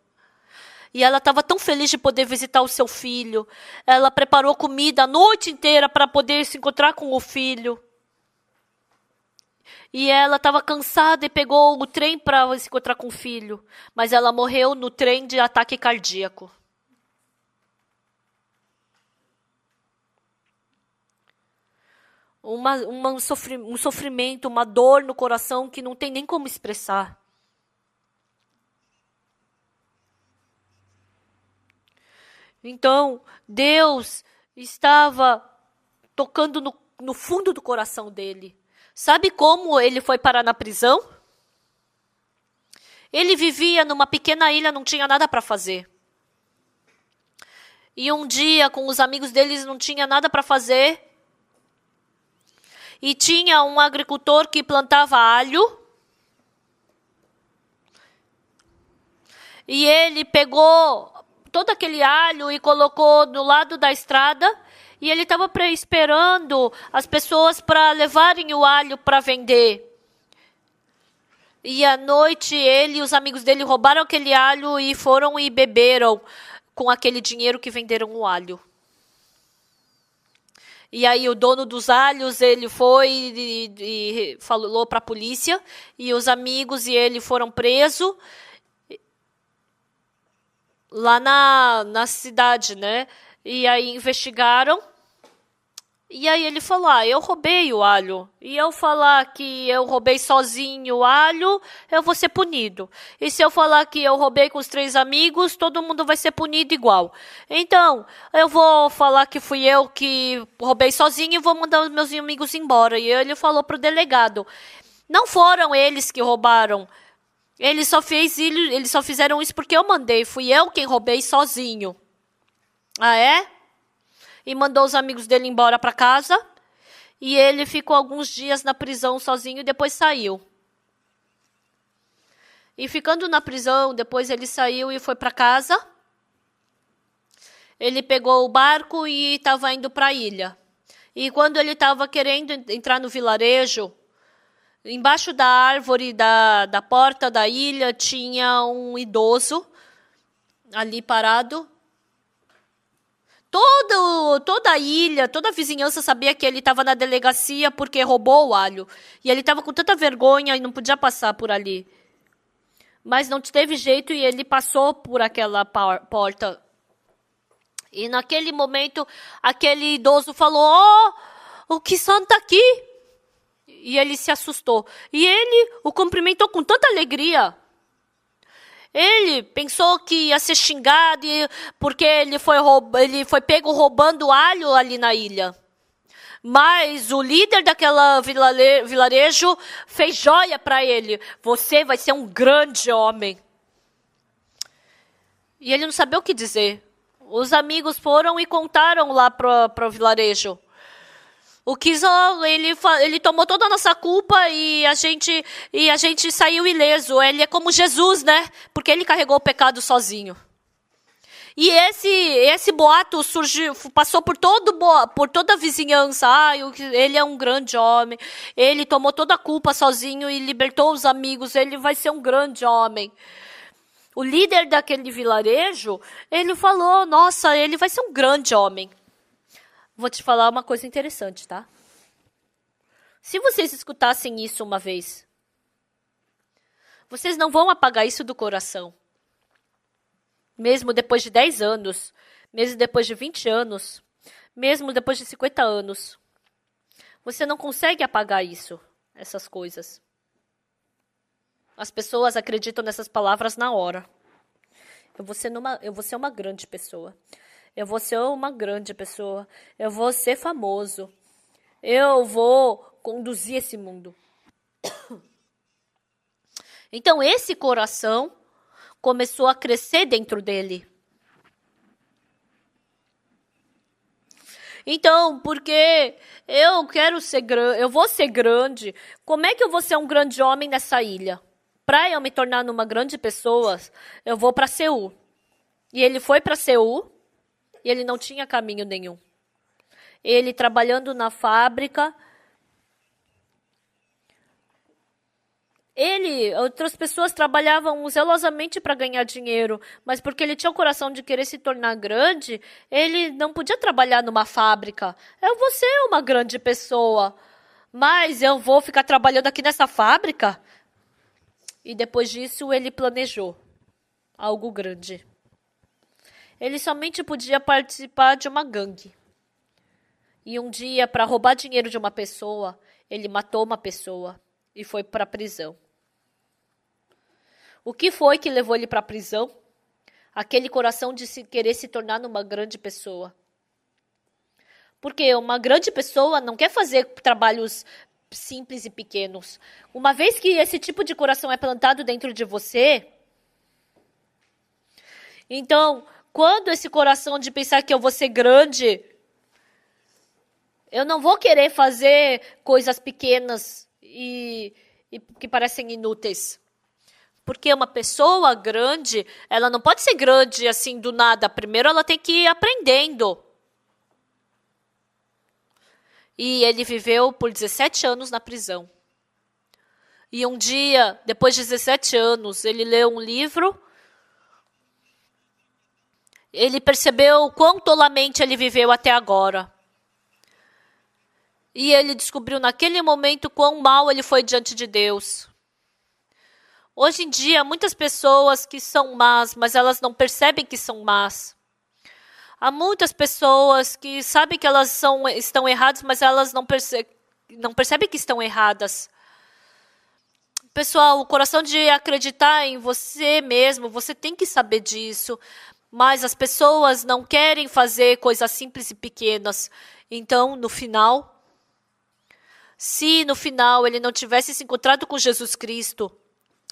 E ela estava tão feliz de poder visitar o seu filho. Ela preparou comida a noite inteira para poder se encontrar com o filho. E ela estava cansada e pegou o trem para se encontrar com o filho. Mas ela morreu no trem de ataque cardíaco. Um sofrimento, uma dor no coração que não tem nem como expressar. Então, Deus estava tocando no fundo do coração dele. Sabe como ele foi parar na prisão? Ele vivia numa pequena ilha, não tinha nada para fazer. E um dia, com os amigos deles, não tinha nada para fazer. E tinha um agricultor que plantava alho. E ele pegou todo aquele alho e colocou do lado da estrada E ele estava esperando as pessoas para levarem o alho para vender. E à noite ele e os amigos dele roubaram aquele alho e foram e beberam com aquele dinheiro que venderam o alho. E aí o dono dos alhos, ele foi e falou para a polícia, e os amigos e ele foram presos lá na cidade, né? E aí investigaram. E aí ele falou, eu roubei o alho. E eu falar que eu roubei sozinho o alho, eu vou ser punido. E se eu falar que eu roubei com os 3 amigos, todo mundo vai ser punido igual. Então, eu vou falar que fui eu que roubei sozinho e vou mandar os meus amigos embora. E ele falou pro delegado, não foram eles que roubaram. Eles só fizeram isso porque eu mandei. Fui eu quem roubei sozinho. Ah, é? E mandou os amigos dele embora para casa. E ele ficou alguns dias na prisão sozinho e depois saiu. E ficando na prisão, depois ele saiu e foi para casa. Ele pegou o barco e estava indo para a ilha. E quando ele estava querendo entrar no vilarejo, embaixo da árvore da porta da ilha tinha um idoso ali parado. Toda a ilha, toda a vizinhança sabia que ele estava na delegacia porque roubou o alho. E ele estava com tanta vergonha e não podia passar por ali. Mas não teve jeito e ele passou por aquela porta. E naquele momento, aquele idoso falou, o que-san tá aqui? E ele se assustou. E ele o cumprimentou com tanta alegria. Ele pensou que ia ser xingado porque ele foi pego roubando alho ali na ilha. Mas o líder daquela vilarejo fez joia para ele. Você vai ser um grande homem. E ele não sabia o que dizer. Os amigos foram e contaram lá para o vilarejo. O Kizan, ele tomou toda a nossa culpa e a gente saiu ileso. Ele é como Jesus, né? Porque ele carregou o pecado sozinho. E esse boato passou por toda a vizinhança. Ele é um grande homem. Ele tomou toda a culpa sozinho e libertou os amigos. Ele vai ser um grande homem. O líder daquele vilarejo, ele falou, nossa, ele vai ser um grande homem. Vou te falar uma coisa interessante, tá? Se vocês escutassem isso uma vez, vocês não vão apagar isso do coração. Mesmo depois de 10 anos, mesmo depois de 20 anos, mesmo depois de 50 anos. Você não consegue apagar isso, essas coisas. As pessoas acreditam nessas palavras na hora. Eu vou ser uma grande pessoa. Eu vou ser uma grande pessoa. Eu vou ser famoso. Eu vou conduzir esse mundo. Então, esse coração começou a crescer dentro dele. Então, porque eu quero ser grande, eu vou ser grande, como é que eu vou ser um grande homem nessa ilha? Para eu me tornar uma grande pessoa, eu vou para Seul. E ele foi para Seul. E ele não tinha caminho nenhum. Ele trabalhando na fábrica. Outras pessoas trabalhavam zelosamente para ganhar dinheiro, mas porque ele tinha o coração de querer se tornar grande, ele não podia trabalhar numa fábrica. Eu vou ser uma grande pessoa, mas eu vou ficar trabalhando aqui nessa fábrica? E depois disso ele planejou algo grande. Ele somente podia participar de uma gangue. E um dia, para roubar dinheiro de uma pessoa, ele matou uma pessoa e foi para a prisão. O que foi que levou ele para a prisão? Aquele coração de querer se tornar uma grande pessoa. Porque uma grande pessoa não quer fazer trabalhos simples e pequenos. Uma vez que esse tipo de coração é plantado dentro de você, então, quando esse coração de pensar que eu vou ser grande, eu não vou querer fazer coisas pequenas e que parecem inúteis. Porque uma pessoa grande, ela não pode ser grande assim do nada. Primeiro ela tem que ir aprendendo. E ele viveu por 17 anos na prisão. E um dia, depois de 17 anos, ele leu um livro. Ele percebeu quão tolamente ele viveu até agora. E ele descobriu naquele momento quão mal ele foi diante de Deus. Hoje em dia, muitas pessoas que são más, mas elas não percebem que são más. Há muitas pessoas que sabem que elas estão erradas, mas elas não percebem que estão erradas. Pessoal, o coração de acreditar em você mesmo, você tem que saber disso. Mas as pessoas não querem fazer coisas simples e pequenas. Então, no final, se no final ele não tivesse se encontrado com Jesus Cristo,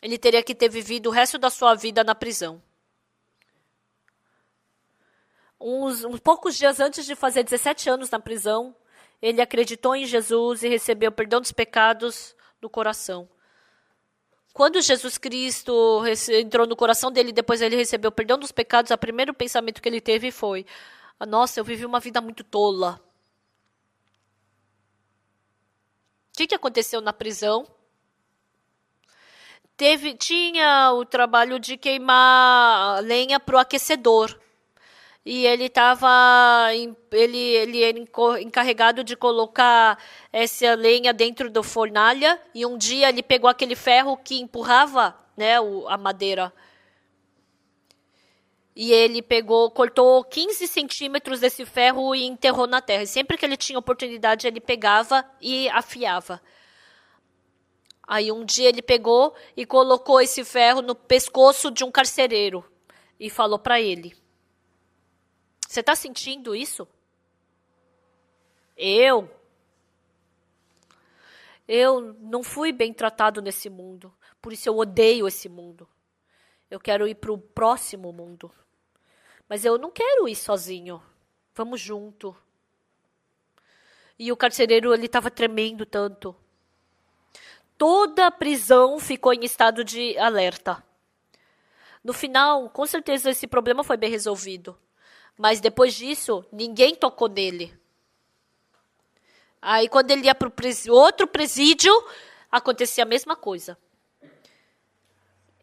ele teria que ter vivido o resto da sua vida na prisão. Uns poucos dias antes de fazer 17 anos na prisão, ele acreditou em Jesus e recebeu perdão dos pecados do coração. Quando Jesus Cristo entrou no coração dele, depois ele recebeu perdão dos pecados, o primeiro pensamento que ele teve foi: nossa, eu vivi uma vida muito tola. O que aconteceu na prisão? Tinha o trabalho de queimar lenha para o aquecedor. E ele estava ele era encarregado de colocar essa lenha dentro da fornalha. E um dia ele pegou aquele ferro que empurrava, né, a madeira. E ele cortou 15 centímetros desse ferro e enterrou na terra. E sempre que ele tinha oportunidade, ele pegava e afiava. Aí um dia ele pegou e colocou esse ferro no pescoço de um carcereiro. E falou para ele: você está sentindo isso? Eu não fui bem tratado nesse mundo. Por isso eu odeio esse mundo. Eu quero ir para o próximo mundo. Mas eu não quero ir sozinho. Vamos junto. E o carcereiro, ele estava tremendo tanto. Toda a prisão ficou em estado de alerta. No final, com certeza esse problema foi bem resolvido. Mas depois disso, ninguém tocou nele. Aí quando ele ia para outro presídio, acontecia a mesma coisa.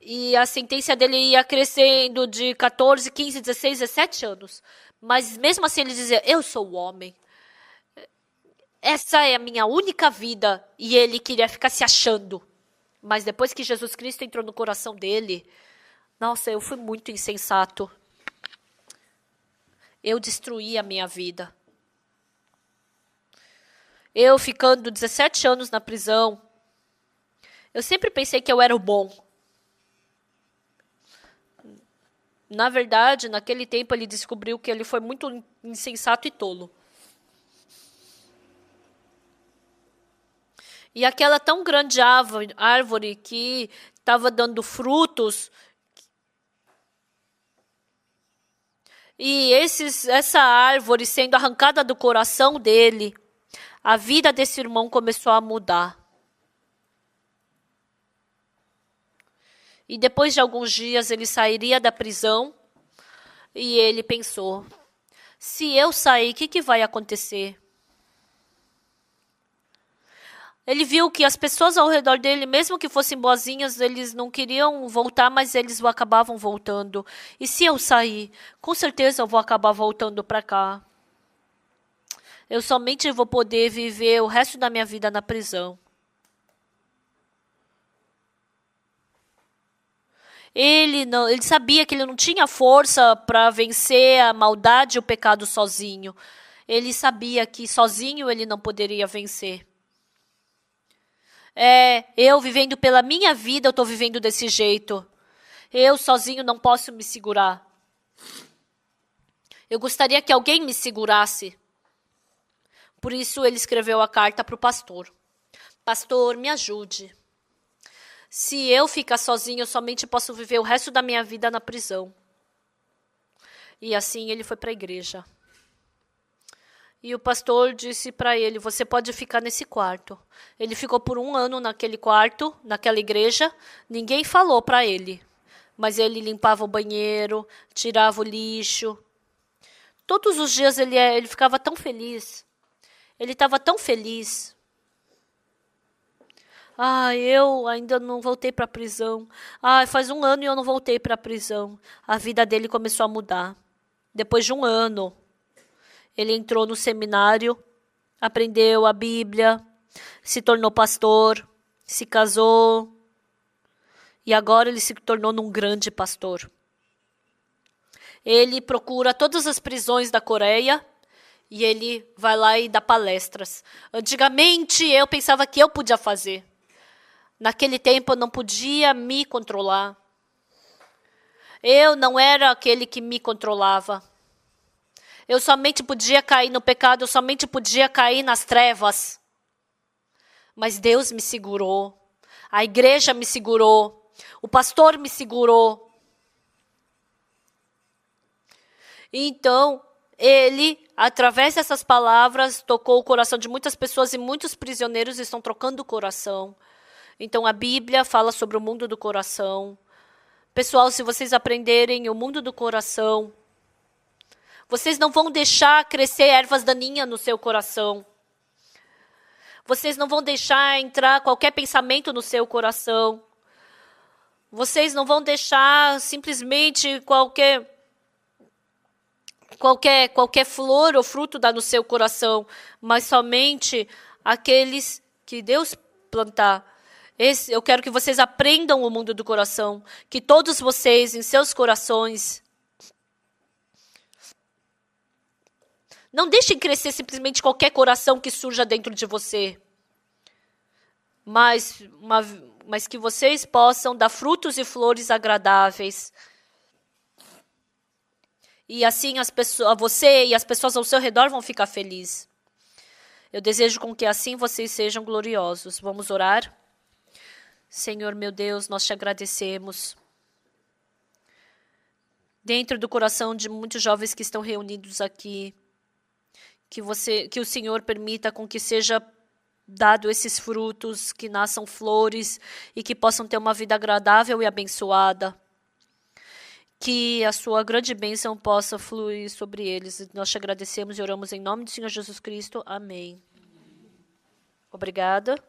E a sentença dele ia crescendo de 14, 15, 16, 17 anos. Mas mesmo assim ele dizia: eu sou o homem. Essa é a minha única vida. E ele queria ficar se achando. Mas depois que Jesus Cristo entrou no coração dele, nossa, eu fui muito insensato. Eu destruí a minha vida. Eu ficando 17 anos na prisão, eu sempre pensei que eu era o bom. Na verdade, naquele tempo ele descobriu que ele foi muito insensato e tolo. E aquela tão grande árvore que estava dando frutos. E essa árvore sendo arrancada do coração dele, a vida desse irmão começou a mudar. E depois de alguns dias ele sairia da prisão e ele pensou: se eu sair, o que vai acontecer? Ele viu que as pessoas ao redor dele, mesmo que fossem boazinhas, eles não queriam voltar, mas eles acabavam voltando. E se eu sair, com certeza eu vou acabar voltando para cá. Eu somente vou poder viver o resto da minha vida na prisão. Ele sabia que ele não tinha força para vencer a maldade e o pecado sozinho. Ele sabia que sozinho ele não poderia vencer. Eu vivendo pela minha vida, eu estou vivendo desse jeito. Eu sozinho não posso me segurar. Eu gostaria que alguém me segurasse. Por isso ele escreveu a carta para o pastor. Pastor, me ajude. Se eu ficar sozinho, eu somente posso viver o resto da minha vida na prisão. E assim ele foi para a igreja. E o pastor disse para ele: você pode ficar nesse quarto. Ele ficou por 1 ano naquele quarto, naquela igreja. Ninguém falou para ele. Mas ele limpava o banheiro, tirava o lixo. Todos os dias ele ficava tão feliz. Ele estava tão feliz. Eu ainda não voltei para a prisão. Faz 1 ano e eu não voltei para a prisão. A vida dele começou a mudar. Depois de 1 ano, ele entrou no seminário, aprendeu a Bíblia, se tornou pastor, se casou. E agora ele se tornou um grande pastor. Ele procura todas as prisões da Coreia e ele vai lá e dá palestras. Antigamente eu pensava que eu podia fazer. Naquele tempo eu não podia me controlar. Eu não era aquele que me controlava. Eu somente podia cair no pecado, eu somente podia cair nas trevas. Mas Deus me segurou. A igreja me segurou. O pastor me segurou. Então, ele, através dessas palavras, tocou o coração de muitas pessoas e muitos prisioneiros estão trocando o coração. Então, a Bíblia fala sobre o mundo do coração. Pessoal, se vocês aprenderem o mundo do coração, vocês não vão deixar crescer ervas daninhas no seu coração. Vocês não vão deixar entrar qualquer pensamento no seu coração. Vocês não vão deixar simplesmente qualquer flor ou fruto dar no seu coração, mas somente aqueles que Deus plantar. Eu quero que vocês aprendam o mundo do coração, que todos vocês, em seus corações, não deixem crescer simplesmente qualquer coração que surja dentro de você, mas que vocês possam dar frutos e flores agradáveis. E assim você e as pessoas ao seu redor vão ficar felizes. Eu desejo com que assim vocês sejam gloriosos. Vamos orar? Senhor, meu Deus, nós te agradecemos. Dentro do coração de muitos jovens que estão reunidos aqui, que o Senhor permita com que seja dado esses frutos, que nasçam flores e que possam ter uma vida agradável e abençoada. Que a sua grande bênção possa fluir sobre eles. Nós te agradecemos e oramos em nome do Senhor Jesus Cristo. Amém. Obrigada.